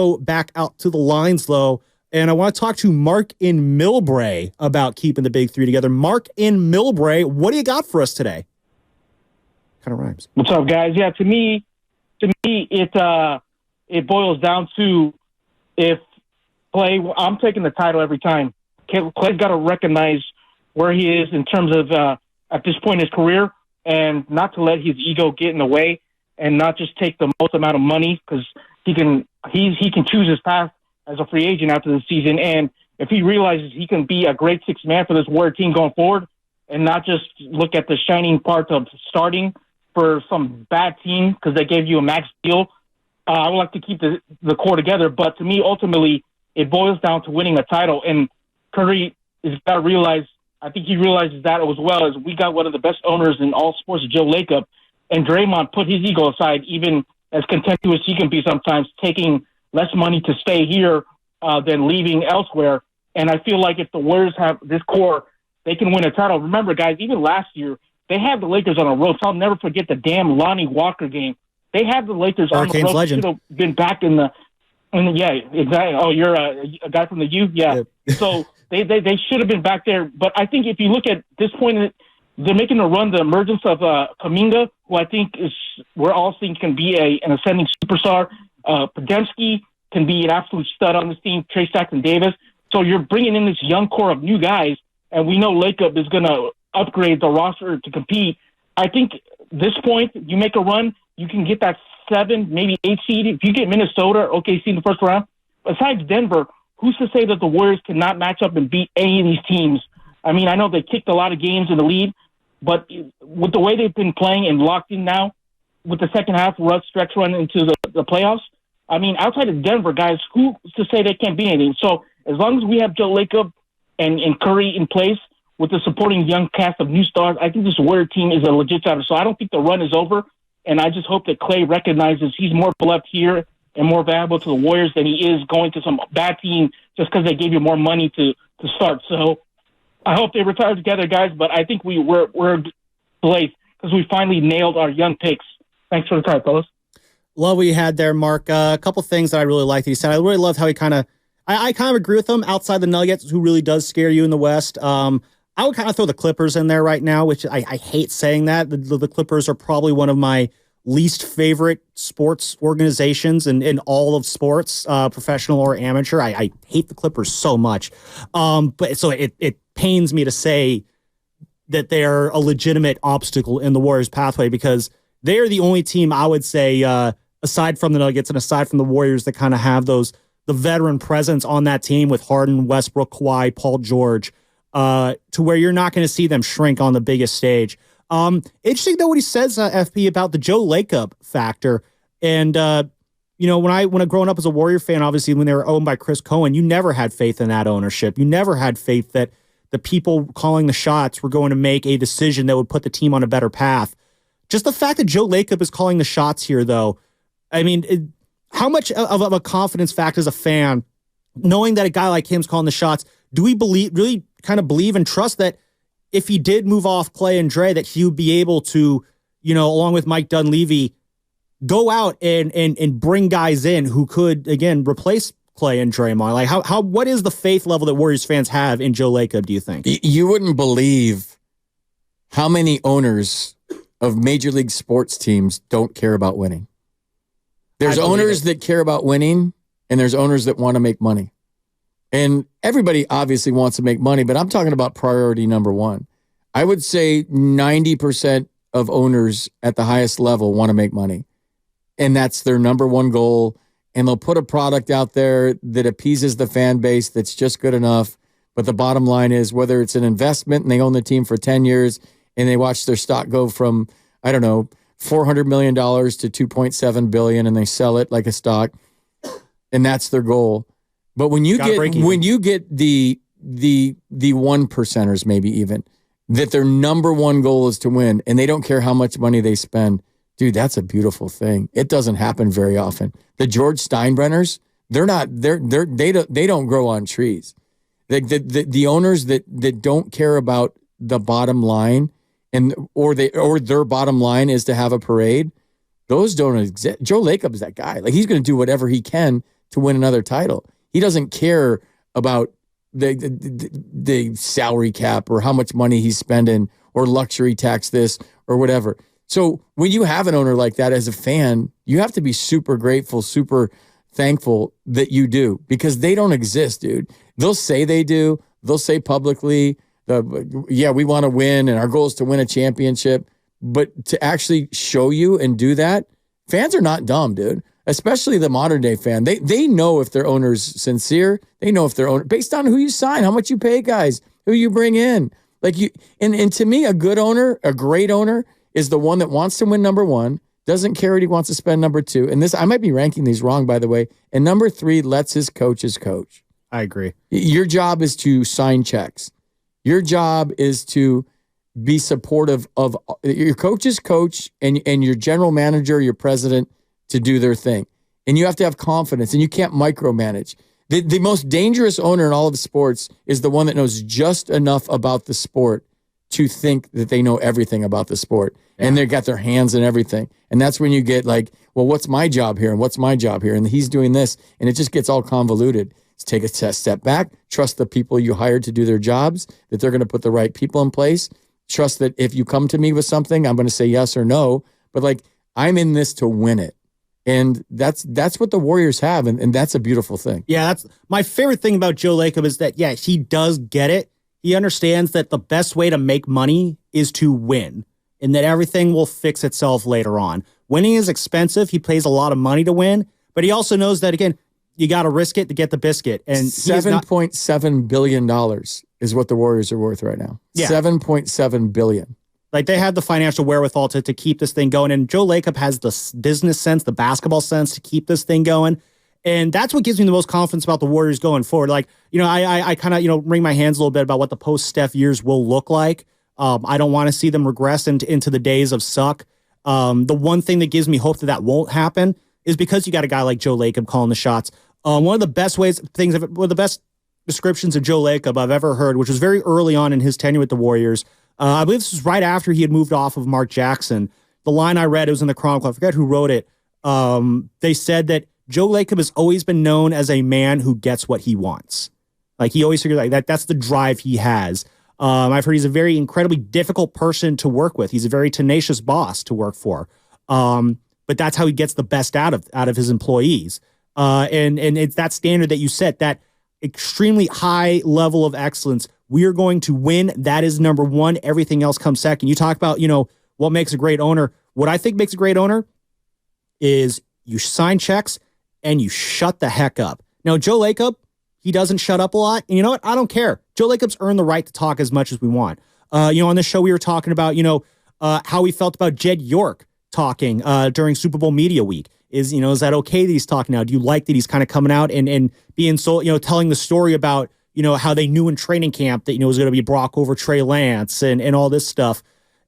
go back out to the lines, though, and I want to talk to Mark in Millbrae about keeping the big three together. Mark in Millbrae, what do you got for us today? Kind of rhymes. What's up, guys? Yeah, to me, it boils down to if Clay. I'm taking the title every time. Clay's got to recognize where he is in terms of at this point in his career, and not to let his ego get in the way, and not just take the most amount of money, because he can choose his path as a free agent after the season. And if he realizes he can be a great sixth man for this Warrior team going forward, and not just look at the shining part of starting for some bad team because they gave you a max deal, I would like to keep the core together. But to me, ultimately, it boils down to winning a title. And Curry has got to realize, I think he realizes that as well, as we got one of the best owners in all sports, Joe Lacob, and Draymond put his ego aside, even as contentious he can be sometimes, taking less money to stay here than leaving elsewhere. And I feel like if the Warriors have this core, they can win a title. Remember, guys, even last year, they had the Lakers on a road. So I'll never forget the damn Lonnie Walker game. They had the Lakers on the road. Legend. Should have been back in the yeah, exactly. Oh, you're a guy from the U? Yeah. Yep. So they should have been back there. But I think if you look at this point, they're making a run, the emergence of Kuminga, who I think we're all seeing can be an ascending superstar. Podemski can be an absolute stud on this team, Trace Jackson Davis. So you're bringing in this young core of new guys, and we know Lacob is going to upgrade the roster to compete. I think this point, you make a run, you can get that 7, maybe 8 seed. If you get Minnesota or OKC in the first round, besides Denver, who's to say that the Warriors cannot match up and beat any of these teams? I mean, I know they kicked a lot of games in the lead, but with the way they've been playing and locked in now, with the second half stretch run into the playoffs, I mean, outside of Denver, guys, who's to say they can't beat anything? So as long as we have Joe Lacob and Curry in place with the supporting young cast of new stars, I think this Warrior team is a legit title. So I don't think the run is over, and I just hope that Clay recognizes he's more beloved here and more valuable to the Warriors than he is going to some bad team just because they gave you more money to start. So I hope they retire together, guys, but I think we're blazed because we finally nailed our young picks. Thanks for the time, fellas. Love what you had there, Mark. A couple things that I really liked that he said. I really loved how he I kind of agree with him outside the Nuggets, who really does scare you in the West. I would kind of throw the Clippers in there right now, which I hate saying that. The Clippers are probably one of my least favorite sports organizations in all of sports, professional or amateur. I hate the Clippers so much. But so it pains me to say that they're a legitimate obstacle in the Warriors' pathway, because they are the only team I would say, aside from the Nuggets and aside from the Warriors, that kind of have the veteran presence on that team with Harden, Westbrook, Kawhi, Paul George, to where you're not going to see them shrink on the biggest stage. Interesting though what he says, FP, about the Joe Lacob factor. And when I growing up as a Warrior fan, obviously when they were owned by Chris Cohen, you never had faith in that ownership. You never had faith that the people calling the shots were going to make a decision that would put the team on a better path. Just the fact that Joe Lacob is calling the shots here, though, I mean, how much of a confidence factor as a fan, knowing that a guy like him is calling the shots? Do we really kind of believe and trust that if he did move off Clay and Dre, that he would be able to, along with Mike Dunleavy, go out and bring guys in who could, again, replace Clay and Draymond? Like, what is the faith level that Warriors fans have in Joe Lacob, do you think? You wouldn't believe how many owners of major league sports teams don't care about winning. There's owners that care about winning, and there's owners that want to make money. And everybody obviously wants to make money, but I'm talking about priority number one. I would say 90% of owners at the highest level want to make money. And that's their number one goal. And they'll put a product out there that appeases the fan base that's just good enough. But the bottom line is, whether it's an investment and they own the team for 10 years and they watch their stock go from, I don't know, $400 million to $2.7 billion, and they sell it like a stock, and that's their goal. But when you get the one percenters, maybe even, that their number one goal is to win, and they don't care how much money they spend, dude, that's a beautiful thing. It doesn't happen very often. The George Steinbrenners, they don't grow on trees. The owners that don't care about the bottom line, or their bottom line is to have a parade, those don't exist. Joe Lacob is that guy. Like, he's going to do whatever he can to win another title. He doesn't care about the salary cap or how much money he's spending or luxury tax this or whatever. So when you have an owner like that as a fan, you have to be super grateful, super thankful that you do, because they don't exist, dude. They'll say they do. They'll say publicly, we want to win and our goal is to win a championship. But to actually show you and do that, fans are not dumb, dude. Especially the modern day fan. They know if their owner's sincere. They know if their owner, based on who you sign, how much you pay guys, who you bring in. Like you, and to me, a good owner, a great owner, is the one that wants to win number one, doesn't care what he wants to spend number two. And this, I might be ranking these wrong, by the way. And number three, lets his coaches coach. I agree. Your job is to sign checks. Your job is to be supportive of your coach's coach and your general manager, your president, to do their thing. And you have to have confidence, and you can't micromanage. The most dangerous owner in all of sports is the one that knows just enough about the sport to think that they know everything about the sport. Yeah. And they've got their hands in everything. And that's when you get like, well, what's my job here? And what's my job here? And he's doing this. And it just gets all convoluted. Just take a step back. Trust the people you hired to do their jobs, that they're going to put the right people in place. Trust that if you come to me with something, I'm going to say yes or no. But like, I'm in this to win it. And that's what the Warriors have, and that's a beautiful thing. Yeah, that's my favorite thing about Joe Lacob is that, yeah, he does get it. He understands that the best way to make money is to win, and that everything will fix itself later on. Winning is expensive. He pays a lot of money to win, but he also knows that, again, you got to risk it to get the biscuit. And $7.7 billion is what the Warriors are worth right now. Yeah. $7.7 billion. Like, they have the financial wherewithal to keep this thing going. And Joe Lacob has the business sense, the basketball sense to keep this thing going. And that's what gives me the most confidence about the Warriors going forward. Like, I kind of, wring my hands a little bit about what the post-Steph years will look like. I don't want to see them regress into the days of suck. The one thing that gives me hope that won't happen is because you got a guy like Joe Lacob calling the shots. One of the best one of the best descriptions of Joe Lacob I've ever heard, which was very early on in his tenure with the Warriors. I believe this was right after he had moved off of Mark Jackson. The line I read, it was in the Chronicle, I forget who wrote it. They said that Joe Lacob has always been known as a man who gets what he wants. Like, he always figures like that. That's the drive he has. I've heard he's a very incredibly difficult person to work with. He's a very tenacious boss to work for. But that's how he gets the best out of his employees. And it's that standard that you set, that extremely high level of excellence. We are going to win. That is number one. Everything else comes second. You talk about, what makes a great owner. What I think makes a great owner is you sign checks and you shut the heck up. Now, Joe Lacob, he doesn't shut up a lot. And you know what? I don't care. Joe Lacob's earned the right to talk as much as we want. On this show, we were talking about, how we felt about Jed York talking during Super Bowl Media Week. Is that okay that he's talking now? Do you like that he's kind of coming out and being so, telling the story about, how they knew in training camp that, it was going to be Brock over Trey Lance and all this stuff.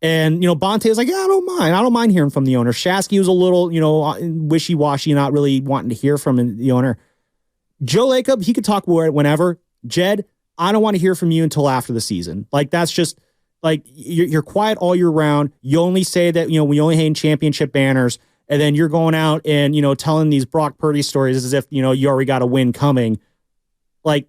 And, Bonte was like, yeah, I don't mind. I don't mind hearing from the owner. Shasky was a little, wishy-washy, not really wanting to hear from the owner. Joe Lacob, he could talk whenever. Jed, I don't want to hear from you until after the season. Like, that's just, like, you're quiet all year round. You only say that, we only hang championship banners. And then you're going out and, telling these Brock Purdy stories as if, you already got a win coming. Like,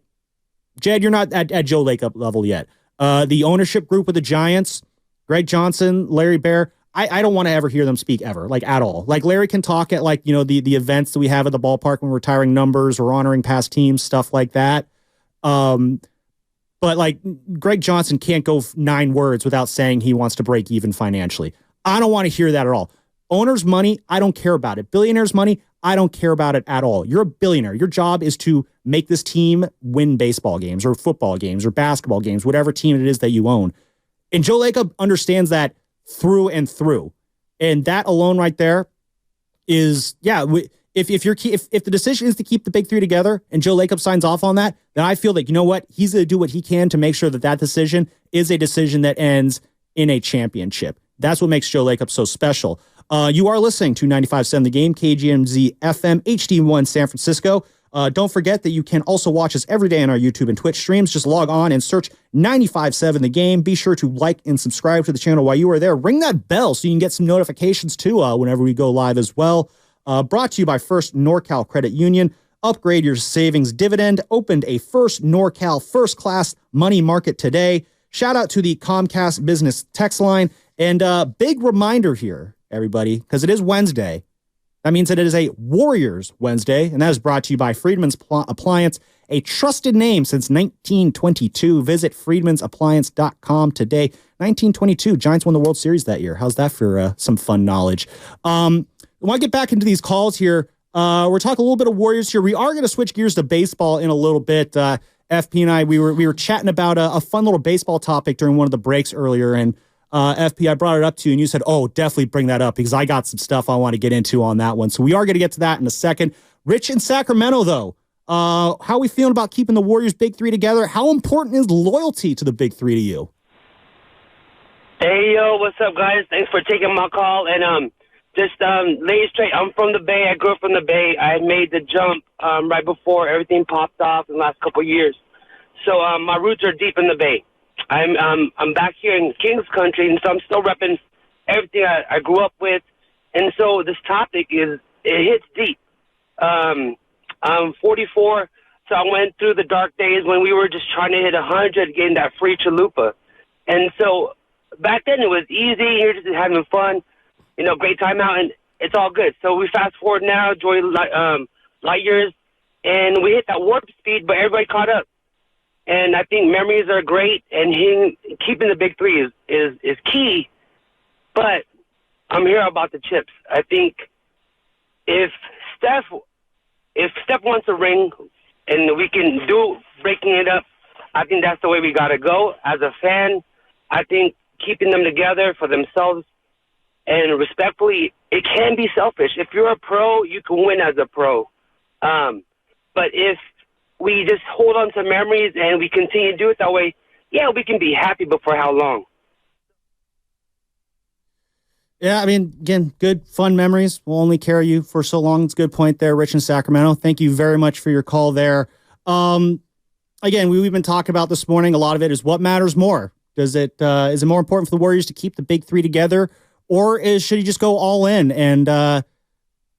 Jed, you're not at Joe Lacob level yet. The ownership group with the Giants, Greg Johnson, Larry Bear, I don't want to ever hear them speak ever, like, at all. Like, Larry can talk at, like, the events that we have at the ballpark when we're retiring numbers or honoring past teams, stuff like that. But, like, Greg Johnson can't go 9 words without saying he wants to break even financially. I don't want to hear that at all. Owner's money, I don't care about it. Billionaire's money, I don't care about it at all. You're a billionaire. Your job is to make this team win baseball games or football games or basketball games, whatever team it is that you own. And Joe Lacob understands that through and through. And that alone right there is, if the decision is to keep the big three together and Joe Lacob signs off on that, then I feel that, he's going to do what he can to make sure that decision is a decision that ends in a championship. That's what makes Joe Lacob so special. You are listening to 95.7 The Game, KGMZ FM, HD1 San Francisco. Don't forget that you can also watch us every day on our YouTube and Twitch streams. Just log on and search 95.7 The Game. Be sure to like and subscribe to the channel while you are there. Ring that bell so you can get some notifications too whenever we go live as well. Brought to you by First NorCal Credit Union. Upgrade your savings dividend. Opened a first NorCal first class money market today. Shout out to the Comcast Business text line. And big reminder here, everybody, because it is Wednesday. That means that it is a Warriors Wednesday, and that is brought to you by Friedman's Appliance, a trusted name since 1922. Visit friedmansappliance.com today. 1922, Giants won the World Series that year. How's that for some fun knowledge? I want to get back into these calls here. We're talking a little bit of Warriors here. We are going to switch gears to baseball in a little bit. FP and I, we were chatting about a fun little baseball topic during one of the breaks earlier, and FP, I brought it up to you, and you said, oh, definitely bring that up because I got some stuff I want to get into on that one. So we are going to get to that in a second. Rich in Sacramento, though, how are we feeling about keeping the Warriors Big Three together? How important is loyalty to the Big Three to you? Hey, yo, what's up, guys? Thanks for taking my call. And just lay it straight. I'm from the Bay. I grew up from the Bay. I made the jump right before everything popped off in the last couple of years. So my roots are deep in the Bay. I'm back here in Kings Country, and so I'm still repping everything I grew up with. And so this topic it hits deep. I'm 44, so I went through the dark days when we were just trying to hit 100, getting that free chalupa. And so back then it was easy. You're just having fun, great time out, and it's all good. So we fast forward now, Joey Lightyears, and we hit that warp speed, but everybody caught up. And I think memories are great, and keeping the Big Three is key. But I'm here about the chips. I think if Steph wants a ring, and we can do breaking it up, I think that's the way we got to go. As a fan, I think keeping them together for themselves and respectfully, it can be selfish. If you're a pro, you can win as a pro. But if we just hold on to memories and we continue to do it that way, yeah, we can be happy, but for how long? Yeah, I mean, again, good, fun memories will only carry you for so long. It's a good point there, Rich in Sacramento. Thank you very much for your call there. Again, we've been talking about this morning. A lot of it is what matters more. Is it more important for the Warriors to keep the Big Three together, or should he just go all in and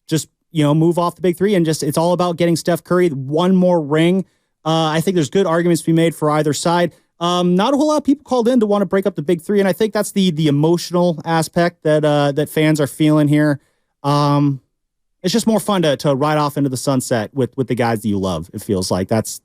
just move off the Big Three and just it's all about getting Steph Curry one more ring? I think there's good arguments to be made for either side. Not a whole lot of people called in to want to break up the Big Three, and I think that's the emotional aspect that fans are feeling here. It's just more fun to ride off into the sunset with the guys that you love. It feels like that's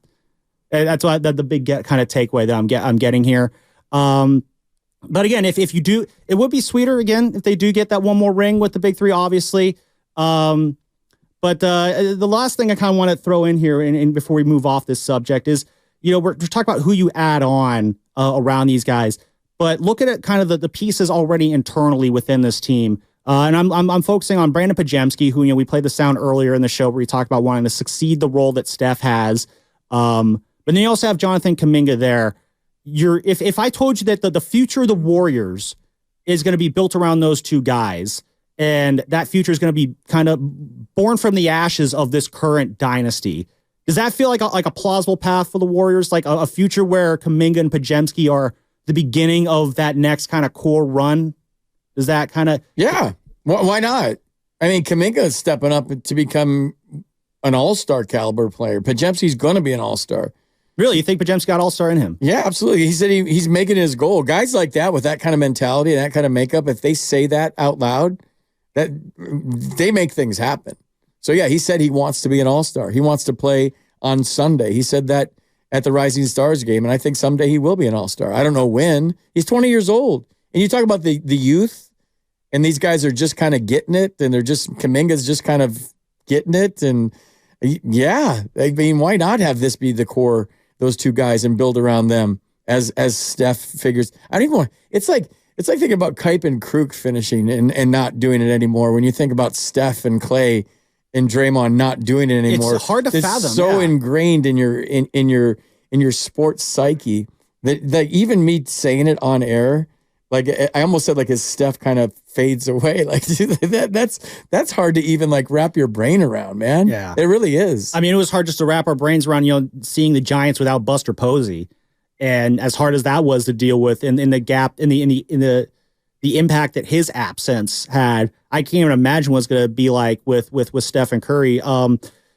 why the big kind of takeaway that I'm getting here. But again, if you do, it would be sweeter again if they do get that one more ring with the Big Three, obviously. But the last thing I kind of want to throw in here, and before we move off this subject, is we're talking about who you add on around these guys, but look at it kind of the pieces already internally within this team. And I'm focusing on Brandon Pajemski, who we played the sound earlier in the show where he talked about wanting to succeed the role that Steph has. But then you also have Jonathan Kuminga there. If I told you that the future of the Warriors is going to be built around those two guys, and that future is going to be kind of born from the ashes of this current dynasty, does that feel like a plausible path for the Warriors? Like a future where Kuminga and Pajemski are the beginning of that next kind of core run? Does that kind of... Yeah. Why not? I mean, Kuminga is stepping up to become an all-star caliber player. Pajemski's going to be an all-star. Really? You think Pajemski got all-star in him? Yeah, absolutely. He said he's making his goal. Guys like that with that kind of mentality and that kind of makeup, if they say that out loud, that they make things happen. So, yeah, he said he wants to be an all-star. He wants to play on Sunday. He said that at the Rising Stars game, and I think someday he will be an all-star. I don't know when. He's 20 years old. And you talk about the youth, and these guys are just kind of getting it, and Kuminga's just kind of getting it. And, yeah, I mean, why not have this be the core, those two guys, and build around them as Steph figures. I don't even want, it's like thinking about Kipe and Kruk finishing and not doing it anymore. When you think about Steph and Clay and Draymond not doing it anymore, it's hard to fathom. So ingrained in your sports psyche that even me saying it on air, like I almost said, like as Steph kind of fades away, like that's hard to even like wrap your brain around, man. Yeah, it really is. I mean, it was hard just to wrap our brains around, seeing the Giants without Buster Posey, and as hard as that was to deal with, in the gap, in the impact that his absence had, I can't even imagine what it's going to be like with Steph and Curry.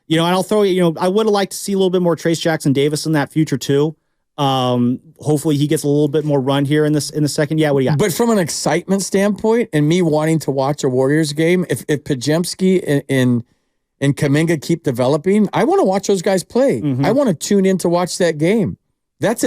And I'll throw I would have liked to see a little bit more Trace Jackson Davis in that future too. Hopefully he gets a little bit more run here in the second. Yeah, what do you got? But from an excitement standpoint and me wanting to watch a Warriors game, if Podziemski and Kuminga keep developing, I want to watch those guys play. I want to tune in to watch that game. That's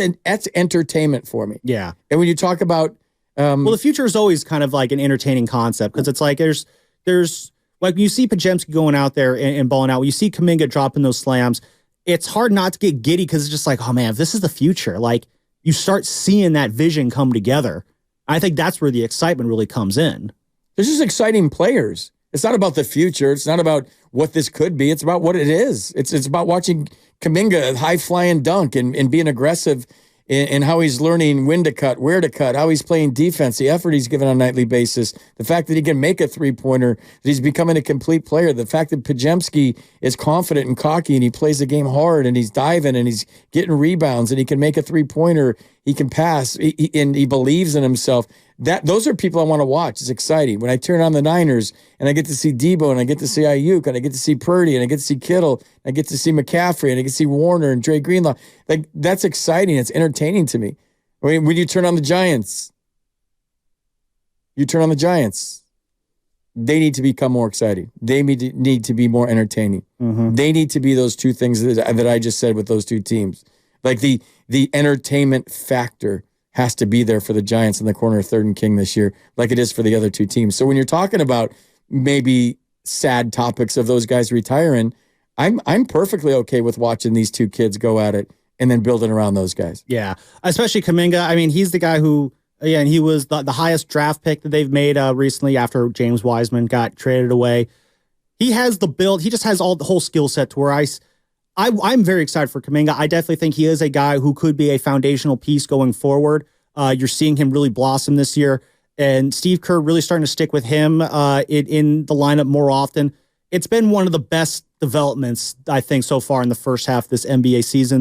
entertainment for me. Yeah. And when you talk about the future is always kind of like an entertaining concept because it's like there's like when you see Podziemski going out there and balling out, when you see Kuminga dropping those slams, it's hard not to get giddy because it's just like, oh man, if this is the future, like you start seeing that vision come together. I think that's where the excitement really comes in. There's just exciting players. It's not about the future. It's not about what this could be. It's about what it is. It's about watching Kuminga high flying dunk and being aggressive in how he's learning when to cut, where to cut, how he's playing defense, the effort he's given on a nightly basis, the fact that he can make a three-pointer, that he's becoming a complete player, the fact that Podziemski is confident and cocky and he plays the game hard and he's diving and he's getting rebounds and he can make a three-pointer, he can pass, and he believes in himself. Those are people I want to watch. It's exciting. When I turn on the Niners and I get to see Debo and I get to see Ayuk and I get to see Purdy and I get to see Kittle, and I get to see McCaffrey and I get to see Warner and Dre Greenlaw, like that's exciting. It's entertaining to me. When you turn on the Giants, they need to become more exciting. They need to be more entertaining. They need to be those two things that I just said with those two teams. Like the entertainment factor has to be there for the Giants in the corner of Third and King this year, like it is for the other two teams. So when you're talking about maybe sad topics of those guys retiring, I'm perfectly okay with watching these two kids go at it and then building around those guys. Yeah, especially Kuminga. I mean, he's the guy who, and he was the highest draft pick that they've made recently after James Wiseman got traded away. He has the build. He just has the whole skill set to where I'm very excited for Kuminga. I definitely think he is a guy who could be a foundational piece going forward. You're seeing him really blossom this year, and Steve Kerr really starting to stick with him in the lineup more often. It's been one of the best developments, I think, so far in the first half of this NBA season.